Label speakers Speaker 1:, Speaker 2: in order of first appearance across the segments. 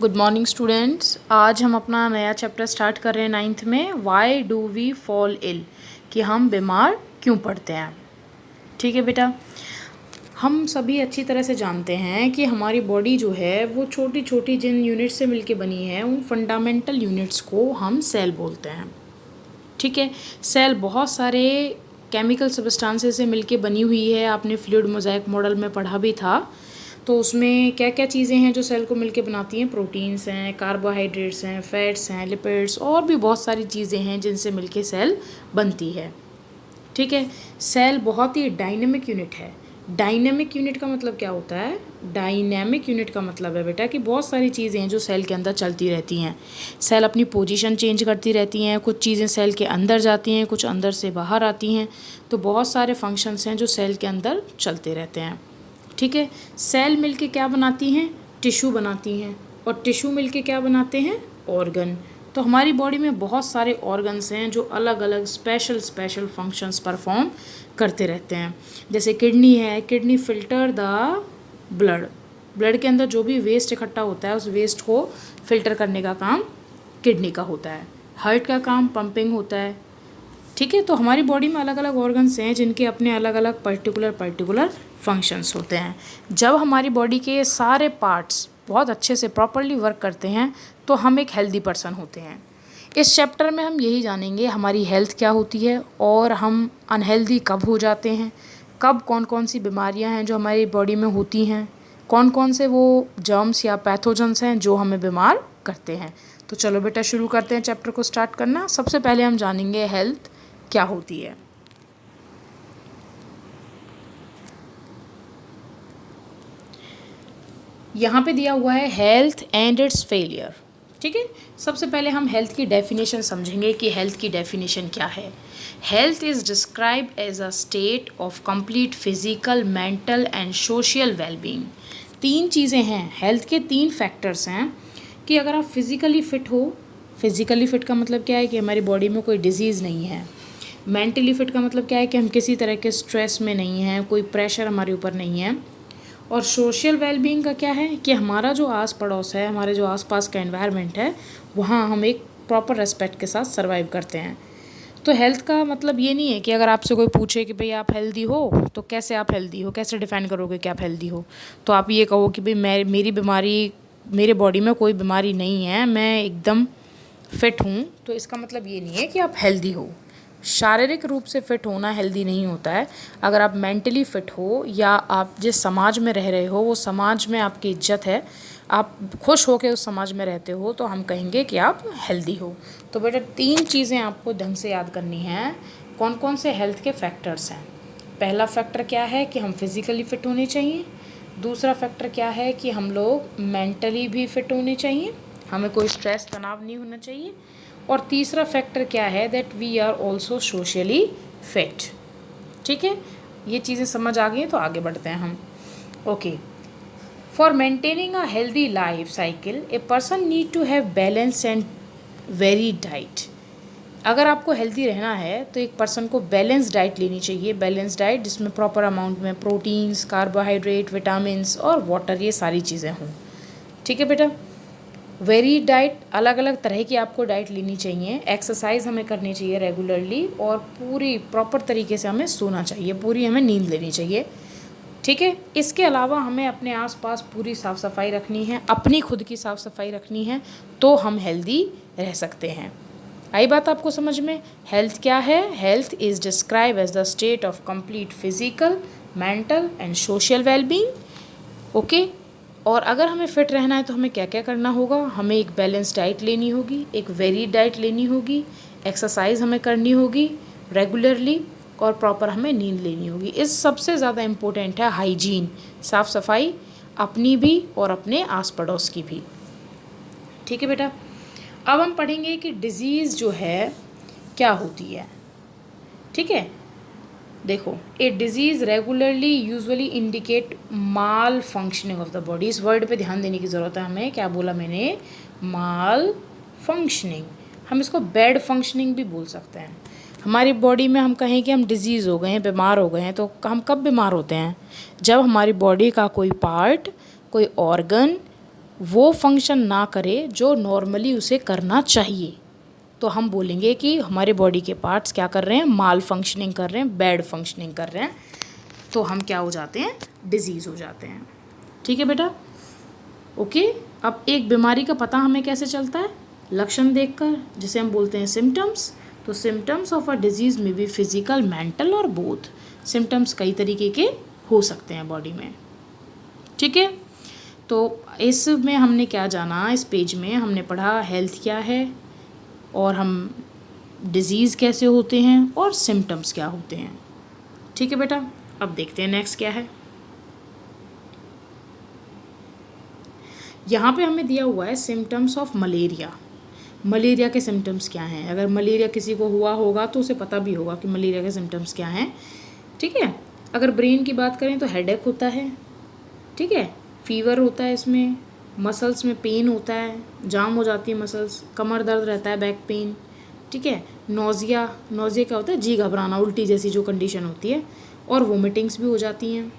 Speaker 1: Good morning students. आज हम अपना नया चैप्टर स्टार्ट कर रहे हैं 9th में, why do we fall ill, कि हम बीमार क्यों पड़ते हैं। ठीक है बेटा, हम सभी अच्छी तरह से जानते हैं कि हमारी बॉडी जो है वो छोटी छोटी जिन यूनिट से मिलके बनी है उन फंडामेंटल यूनिट्स को हम सेल बोलते हैं। ठीक है, सेल बहुत सारे केमिकल सब्सटेंसेस से मिलके बनी हुई है। आपने फ्लूइड मोज़ाइक मॉडल में पढ़ा भी था। तो उसमें क्या क्या चीज़ें हैं जो सेल को मिलके बनाती हैं? प्रोटीन्स हैं, कार्बोहाइड्रेट्स हैं, फैट्स हैं, लिपिड्स और भी बहुत सारी चीज़ें हैं जिनसे मिलके सेल बनती है। ठीक है, सेल बहुत ही डायनेमिक यूनिट है। डायनेमिक यूनिट का मतलब क्या होता है? डायनेमिक यूनिट का मतलब है बेटा कि बहुत सारी चीज़ें हैं जो सेल के अंदर चलती रहती हैं। सेल अपनी पोजीशन चेंज करती रहती हैं, कुछ चीज़ें सेल के अंदर जाती हैं, कुछ अंदर से बाहर आती हैं। तो बहुत सारे फंक्शंस हैं जो सेल के अंदर चलते रहते हैं। ठीक है, सेल मिलके क्या बनाती हैं? टिश्यू बनाती हैं, और टिश्यू मिलके क्या बनाते हैं? ऑर्गन। तो हमारी बॉडी में बहुत सारे ऑर्गन्स हैं जो अलग अलग स्पेशल फंक्शंस परफॉर्म करते रहते हैं। जैसे किडनी है, किडनी फिल्टर द ब्लड के अंदर जो भी वेस्ट इकट्ठा होता है उस वेस्ट को फिल्टर करने का काम किडनी का होता है। हार्ट का काम पंपिंग होता है। ठीक है, तो हमारी बॉडी में अलग अलग ऑर्गन्स हैं जिनके अपने अलग अलग पर्टिकुलर फंक्शंस होते हैं। जब हमारी बॉडी के सारे पार्ट्स बहुत अच्छे से प्रॉपरली वर्क करते हैं तो हम एक हेल्दी पर्सन होते हैं। इस चैप्टर में हम यही जानेंगे हमारी हेल्थ क्या होती है और हम अनहेल्दी कब हो जाते हैं, कब कौन कौन सी बीमारियां हैं जो हमारी बॉडी में होती हैं, कौन कौन से वो जर्म्स या पैथोजेंस हैं जो हमें बीमार करते हैं। तो चलो बेटा शुरू करते हैं चैप्टर को स्टार्ट करना। सबसे पहले हम जानेंगे हेल्थ क्या होती है। यहाँ पे दिया हुआ है हेल्थ एंड इट्स फेलियर। ठीक है, सबसे पहले हम हेल्थ की डेफिनेशन समझेंगे कि हेल्थ की डेफिनेशन क्या है। Health is described as a state of complete physical, mental and social wellbeing. तीन चीज़ें हैं, हेल्थ के तीन फैक्टर्स हैं कि अगर आप फिज़िकली फ़िट हो, फिज़िकली फ़िट का मतलब क्या है कि हमारी बॉडी में कोई डिजीज़ नहीं है। मेंटली फ़िट का मतलब क्या है कि हम किसी तरह के स्ट्रेस में नहीं हैं, कोई प्रेशर हमारे ऊपर नहीं है। और सोशल वेलबींग का क्या है कि हमारा जो आस पड़ोस है, हमारे जो आसपास का एनवायरनमेंट है, वहाँ हम एक प्रॉपर रेस्पेक्ट के साथ सर्वाइव करते हैं। तो हेल्थ का मतलब ये नहीं है कि अगर आपसे कोई पूछे कि भाई आप हेल्दी हो तो कैसे आप हेल्दी हो, कैसे डिफाइन करोगे कि आप हेल्दी हो। तो आप ये कहो कि भाई मेरी बीमारी, मेरे बॉडी में कोई बीमारी नहीं है, मैं एकदम फिट हूँ, तो इसका मतलब ये नहीं है कि आप हेल्दी हो। शारीरिक रूप से फ़िट होना हेल्दी नहीं होता है। अगर आप मेंटली फ़िट हो या आप जिस समाज में रह रहे हो वो समाज में आपकी इज्जत है, आप खुश हो के उस समाज में रहते हो, तो हम कहेंगे कि आप हेल्दी हो। तो बेटा तीन चीज़ें आपको ढंग से याद करनी हैं। कौन कौन से हेल्थ के फैक्टर्स हैं? पहला फैक्टर क्या है कि हम फिज़िकली फ़िट होने चाहिए। दूसरा फैक्टर क्या है कि हम लोग मेंटली भी फ़िट होने चाहिए, हमें कोई स्ट्रेस तनाव नहीं होना चाहिए। और तीसरा फैक्टर क्या है? That we are also socially fit. ठीक है, ये चीज़ें समझ आ गई हैं तो आगे बढ़ते हैं हम। Okay, for maintaining a healthy life cycle a person need to have balance and very diet. अगर आपको हेल्दी रहना है तो एक पर्सन को बैलेंस डाइट लेनी चाहिए। बैलेंस डाइट जिसमें प्रॉपर अमाउंट में प्रोटीन्स, कार्बोहाइड्रेट, विटामिन्स और वाटर, ये सारी चीज़ें हों। ठीक है बेटा, वेरी डाइट, अलग अलग तरह की आपको डाइट लेनी चाहिए। एक्सरसाइज हमें करनी चाहिए रेगुलरली, और पूरी प्रॉपर तरीके से हमें सोना चाहिए, पूरी हमें नींद लेनी चाहिए। ठीक है, इसके अलावा हमें अपने आसपास पूरी साफ़ सफाई रखनी है, अपनी खुद की साफ़ सफाई रखनी है, तो हम हेल्दी रह सकते हैं। आई बात आपको समझ में? हेल्थ क्या है? Health is describe as the state of complete physical, mental and social wellbeing. Okay, और अगर हमें फ़िट रहना है तो हमें क्या क्या करना होगा? हमें एक बैलेंस डाइट लेनी होगी, एक वेरीड डाइट लेनी होगी, एक्सरसाइज हमें करनी होगी रेगुलरली, और प्रॉपर हमें नींद लेनी होगी। इस सबसे ज़्यादा इम्पोर्टेंट है हाइजीन, साफ़ सफाई, अपनी भी और अपने आस पड़ोस की भी। ठीक है बेटा, अब हम पढ़ेंगे कि डिज़ीज़ जो है क्या होती है। ठीक है, देखो, a disease regularly usually indicate malfunctioning of the body. इस वर्ड पे ध्यान देने की ज़रूरत है हमें। क्या बोला मैंने? माल फंक्शनिंग। हम इसको बैड फंक्शनिंग भी बोल सकते हैं। हमारी बॉडी में हम कहें कि हम डिज़ीज़ हो गए हैं, बीमार हो गए हैं, तो हम कब बीमार होते हैं? जब हमारी बॉडी का कोई पार्ट, कोई ऑर्गन वो फंक्शन ना करे जो नॉर्मली उसे करना चाहिए, तो हम बोलेंगे कि हमारे बॉडी के पार्ट्स क्या कर रहे हैं, माल फंक्शनिंग कर रहे हैं, बैड फंक्शनिंग कर रहे हैं, तो हम क्या हो जाते हैं, डिजीज़ हो जाते हैं। ठीक है बेटा, ओके। अब एक बीमारी का पता हमें कैसे चलता है, लक्षण देखकर, जिसे हम बोलते हैं सिम्टम्स। तो सिम्टम्स ऑफ अ डिजीज़ में भी फिजिकल, मेंटल और बोथ। सिम्टम्स कई तरीके के हो सकते हैं बॉडी में। ठीक है, तो इसमें हमने क्या जाना, इस पेज में हमने पढ़ा हेल्थ क्या है, और हम डिज़ीज़ कैसे होते हैं, और सिम्टम्स क्या होते हैं। ठीक है बेटा, अब देखते हैं नेक्स्ट क्या है। यहाँ पे हमें दिया हुआ है सिम्टम्स ऑफ मलेरिया। मलेरिया के सिम्टम्स क्या हैं, अगर मलेरिया किसी को हुआ होगा तो उसे पता भी होगा कि मलेरिया के सिम्टम्स क्या हैं। ठीक है, अगर ब्रेन की बात करें तो हेडेक होता है, ठीक है, फीवर होता है, इसमें मसल्स में पेन होता है, जाम हो जाती है मसल्स, कमर दर्द रहता है, बैक पेन, ठीक है, नोज़िया क्या होता है, जी घबराना, उल्टी जैसी जो कंडीशन होती है, और वोमिटिंग्स भी हो जाती हैं।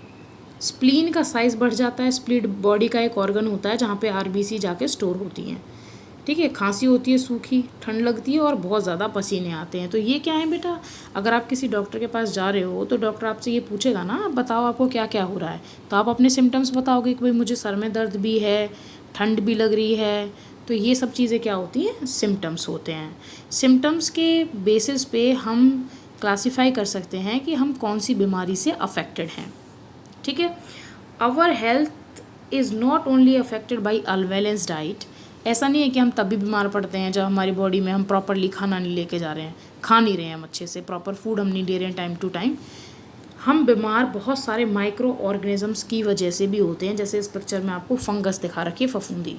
Speaker 1: स्प्लीन का साइज़ बढ़ जाता है, स्प्लीन बॉडी का एक ऑर्गन होता है जहाँ पे आरबीसी जाके स्टोर होती हैं। ठीक है, खांसी होती है सूखी, ठंड लगती है और बहुत ज़्यादा पसीने आते हैं। तो ये क्या है बेटा, अगर आप किसी डॉक्टर के पास जा रहे हो तो डॉक्टर आपसे ये पूछेगा ना, बताओ आपको क्या क्या हो रहा है, तो आप अपने सिम्टम्स बताओगे कि भाई मुझे सर में दर्द भी है, ठंड भी लग रही है। तो ये सब चीज़ें क्या होती हैं, सिम्टम्स होते हैं। सिम्टम्स के बेसिस पे हम क्लासीफाई कर सकते हैं कि हम कौन सी बीमारी से अफेक्टेड हैं। ठीक है, our health is not only affected by unbalance diet. ऐसा नहीं है कि हम तभी बीमार पड़ते हैं जब हमारी बॉडी में हम प्रॉपरली खाना नहीं लेके जा रहे हैं, खा नहीं रहे हैं हम अच्छे से, प्रॉपर फूड हम नहीं ले रहे हैं टाइम टू टाइम। हम बीमार बहुत सारे माइक्रो ऑर्गेनिजम्स की वजह से भी होते हैं, जैसे इस पिक्चर में आपको फंगस दिखा रखी है, फफूंदी।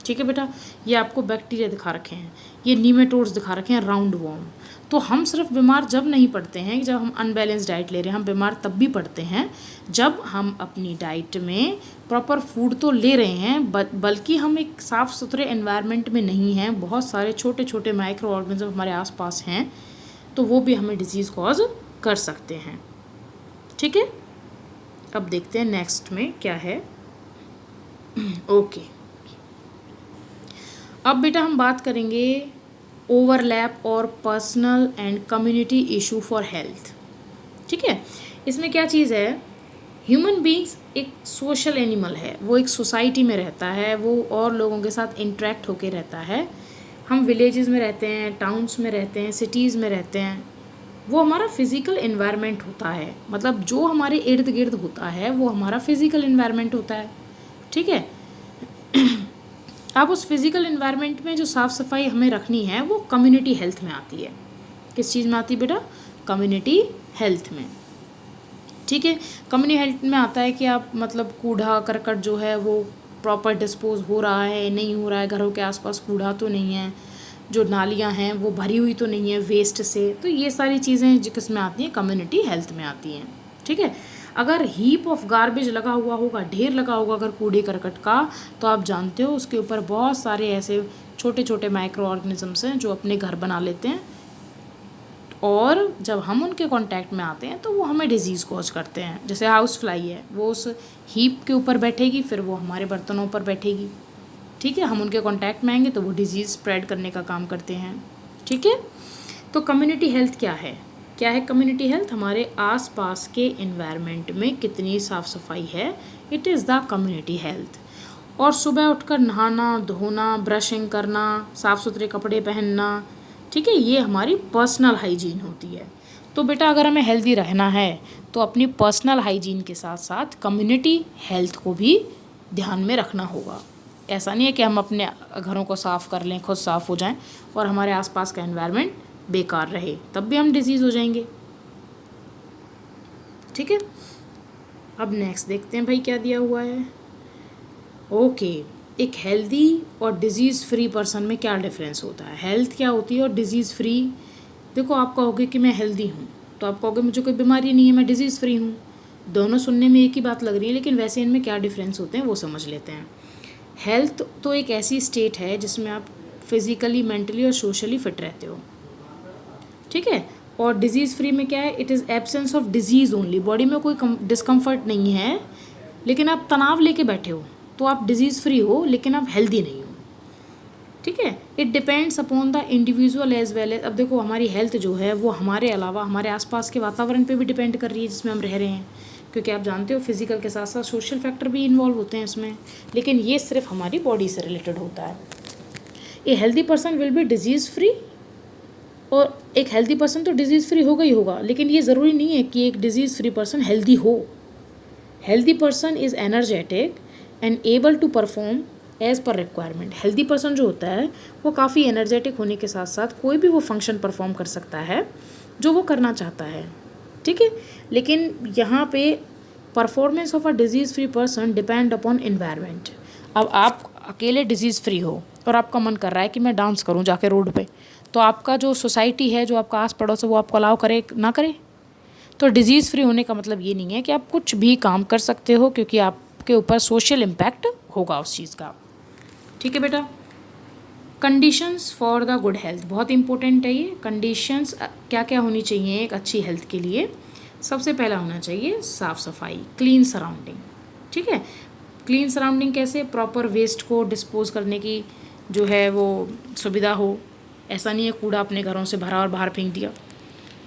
Speaker 1: ठीक है बेटा, ये आपको बैक्टीरिया दिखा रखे हैं, ये नीमेटोड्स दिखा रखे हैं, राउंड वॉर्म। तो हम सिर्फ बीमार जब नहीं पड़ते हैं जब हम अनबैलेंस डाइट ले रहे हैं, हम बीमार तब भी पड़ते हैं जब हम अपनी डाइट में प्रॉपर फूड तो ले रहे हैं बल्कि हम एक साफ़ सुथरे एनवायरनमेंट में नहीं हैं, बहुत सारे छोटे छोटे माइक्रो ऑर्गेनिज्म हमारे आसपास हैं, तो वो भी हमें डिजीज़ कॉज कर सकते हैं। ठीक है, अब देखते हैं नेक्स्ट में क्या है। ओके, अब बेटा हम बात करेंगे ओवरलैप और personal and community issue for health. ठीक है, इसमें क्या चीज़ है, ह्यूमन बीइंग्स एक सोशल एनिमल है, वो एक सोसाइटी में रहता है, वो और लोगों के साथ इंटरेक्ट होके रहता है। हम विलेजेस में रहते हैं, टाउन्स में रहते हैं, सिटीज़ में रहते हैं। वो हमारा फिज़िकल एनवायरनमेंट होता है, मतलब जो हमारे इर्द गिर्द होता है वो हमारा फिज़िकल एनवायरनमेंट होता है। ठीक है, अब उस फिज़िकल एनवायरनमेंट में जो साफ़ सफाई हमें रखनी है वो कम्युनिटी हेल्थ में आती है। किस चीज़ में आती है बेटा, कम्युनिटी हेल्थ में। ठीक है, कम्युनिटी हेल्थ में आता है कि आप मतलब कूड़ा करकट जो है वो प्रॉपर डिस्पोज हो रहा है, नहीं हो रहा है, घरों के आसपास कूड़ा तो नहीं है, जो नालियाँ हैं वो भरी हुई तो नहीं है वेस्ट से। तो ये सारी चीज़ें किस में आती हैं, कम्युनिटी हेल्थ में आती हैं। ठीक है, अगर हीप ऑफ गार्बेज लगा हुआ होगा, ढेर लगा होगा अगर कूड़े करकट का, तो आप जानते हो उसके ऊपर बहुत सारे ऐसे छोटे छोटे माइक्रो ऑर्गेनिजम्स हैं जो अपने घर बना लेते हैं, और जब हम उनके कांटेक्ट में आते हैं तो वो हमें डिजीज़ कॉज करते हैं। जैसे हाउस फ्लाई है, वो उस हीप के ऊपर बैठेगी, फिर वो हमारे बर्तनों पर बैठेगी। ठीक है, हम उनके कांटेक्ट में आएंगे तो वो डिजीज़ स्प्रेड करने का काम करते हैं। ठीक है, तो कम्युनिटी हेल्थ क्या है, क्या है कम्युनिटी हेल्थ, हमारे आसपास के एनवायरनमेंट में कितनी साफ़ सफाई है, it is the community health. और सुबह उठकर नहाना धोना, ब्रशिंग करना, साफ़ सुथरे कपड़े पहनना, ठीक है, ये हमारी पर्सनल हाइजीन होती है। तो बेटा अगर हमें हेल्दी रहना है तो अपनी पर्सनल हाइजीन के साथ साथ कम्युनिटी हेल्थ को भी ध्यान में रखना होगा। ऐसा नहीं है कि हम अपने घरों को साफ़ कर लें, खुद साफ़ हो जाएं और हमारे आसपास का एनवायरनमेंट बेकार रहे, तब भी हम डिजीज़ हो जाएंगे। ठीक है, अब नेक्स्ट देखते हैं भाई क्या दिया हुआ है। ओके, एक हेल्दी और डिज़ीज़ फ्री पर्सन में क्या डिफरेंस होता है, हेल्थ क्या होती है और डिज़ीज़ फ्री। देखो, आप कहोगे कि मैं हेल्दी हूँ तो आप कहोगे मुझे कोई बीमारी नहीं है, मैं डिज़ीज़ फ्री हूँ। दोनों सुनने में एक ही बात लग रही है, लेकिन वैसे इनमें क्या डिफरेंस होते हैं वो समझ लेते हैं। हेल्थ तो एक ऐसी स्टेट है जिसमें आप फिज़िकली, मेंटली और सोशली फिट रहते हो। ठीक है, और डिज़ीज़ फ्री में क्या है, it is absence of disease only, body में कोई डिस्कम्फर्ट नहीं है, लेकिन आप तनाव लेके बैठे हो, तो आप डिजीज़ फ्री हो लेकिन आप हेल्दी नहीं हो, ठीक है। It depends upon the individual as well as. अब देखो हमारी हेल्थ जो है वो हमारे अलावा हमारे आसपास के वातावरण पे भी डिपेंड कर रही है जिसमें हम रह रहे हैं, क्योंकि आप जानते हो फिजिकल के साथ साथ सोशल फैक्टर भी इन्वॉल्व होते हैं इसमें, लेकिन ये सिर्फ हमारी बॉडी से रिलेटेड होता है। A healthy person will be disease free, और एक हेल्दी पर्सन तो डिजीज़ फ्री होगा ही होगा, लेकिन ये ज़रूरी नहीं है कि एक डिजीज़ फ्री पर्सन हेल्दी हो। Healthy person is energetic and able to perform as per requirement. Healthy person जो होता है वो काफ़ी एनर्जेटिक होने के साथ साथ कोई भी वो फंक्शन परफॉर्म कर सकता है जो वो करना चाहता है, ठीक है। लेकिन यहाँ पे performance of a disease free person depend upon environment. अब आप अकेले डिजीज़ फ्री हो और आपका मन कर रहा है कि मैं डांस करूँ जाके रोड पे, तो आपका जो सोसाइटी है, जो आपका आस पड़ोस है, वो आपको अलाउ करे ना करे? तो डिजीज़ फ्री होने का मतलब ये नहीं है कि आप कुछ भी काम कर सकते हो, क्योंकि आपके ऊपर सोशल इम्पैक्ट होगा उस चीज़ का, ठीक है बेटा। Conditions for the good health बहुत इंपॉर्टेंट है ये। कंडीशंस क्या क्या होनी चाहिए एक अच्छी हेल्थ के लिए? सबसे पहला होना चाहिए साफ़ सफाई, क्लीन सराउंडिंग, ठीक है। क्लीन सराउंडिंग कैसे? प्रॉपर वेस्ट को डिस्पोज करने की जो है वो सुविधा हो। ऐसा नहीं है कूड़ा अपने घरों से भरा और बाहर फेंक दिया,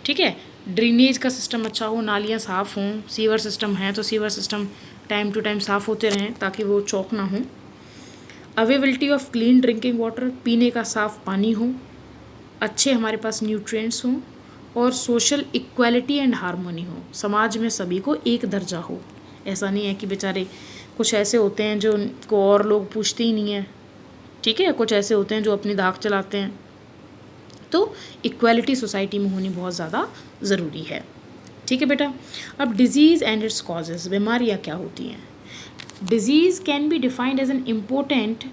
Speaker 1: ठीक है। ड्रेनेज का सिस्टम अच्छा हो, नालियाँ साफ़ हों, सीवर सिस्टम है तो sewer system time to time साफ़ होते रहें ताकि वो चौक ना हो। Availability of clean drinking water, पीने का साफ़ पानी हो, अच्छे हमारे पास न्यूट्रिएंट्स हों, और सोशल इक्वालिटी एंड हार्मोनी हो, समाज में सभी को एक दर्जा हो। ऐसा नहीं है कि बेचारे कुछ ऐसे होते हैं जो को और लोग पूछते ही नहीं हैं, ठीक है। कुछ ऐसे होते हैं जो अपनी दाग चलाते हैं। तो इक्वालिटी सोसाइटी में होनी बहुत ज़्यादा ज़रूरी है, ठीक है बेटा। अब डिजीज़ एंड इट्स कॉजेज़, बीमारियाँ क्या होती हैं? Disease can be defined as an important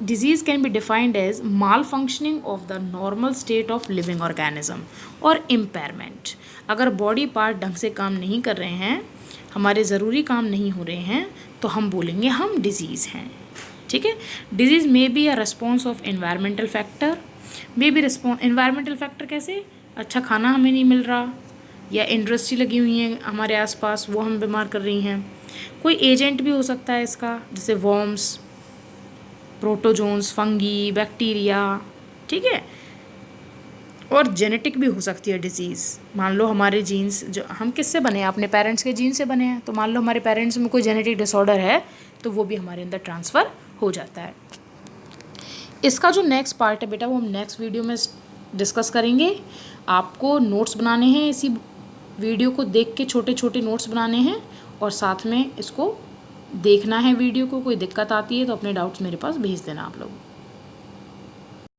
Speaker 1: disease can be defined as malfunctioning of the normal state of living organism और impairment। अगर बॉडी पार्ट ढंग से काम नहीं कर रहे हैं, हमारे ज़रूरी काम नहीं हो रहे हैं, तो हम बोलेंगे हम डिजीज़ हैं, ठीक है। Disease may be a response of environmental factor, may be environmental factor कैसे? अच्छा खाना हमें नहीं मिल रहा, या इंडस्ट्री लगी हुई है हमारे आसपास वो हम बीमार कर रही हैं। कोई एजेंट भी हो सकता है इसका, जैसे वॉर्म्स, प्रोटोजोन्स, फंगी, बैक्टीरिया, ठीक है। और जेनेटिक भी हो सकती है डिजीज़। मान लो हमारे जीन्स, जो हम किससे बने हैं? अपने पेरेंट्स के जीन से बने हैं, तो मान लो हमारे पेरेंट्स में कोई जेनेटिक डिसऑर्डर है तो वो भी हमारे अंदर ट्रांसफ़र हो जाता है। इसका जो नेक्स्ट पार्ट है बेटा वो हम नेक्स्ट वीडियो में डिस्कस करेंगे। आपको नोट्स बनाने हैं, इसी वीडियो को देख के छोटे छोटे नोट्स बनाने हैं, और साथ में इसको देखना है वीडियो को। कोई दिक्कत आती है तो अपने डाउट्स मेरे पास भेज देना आप लोग।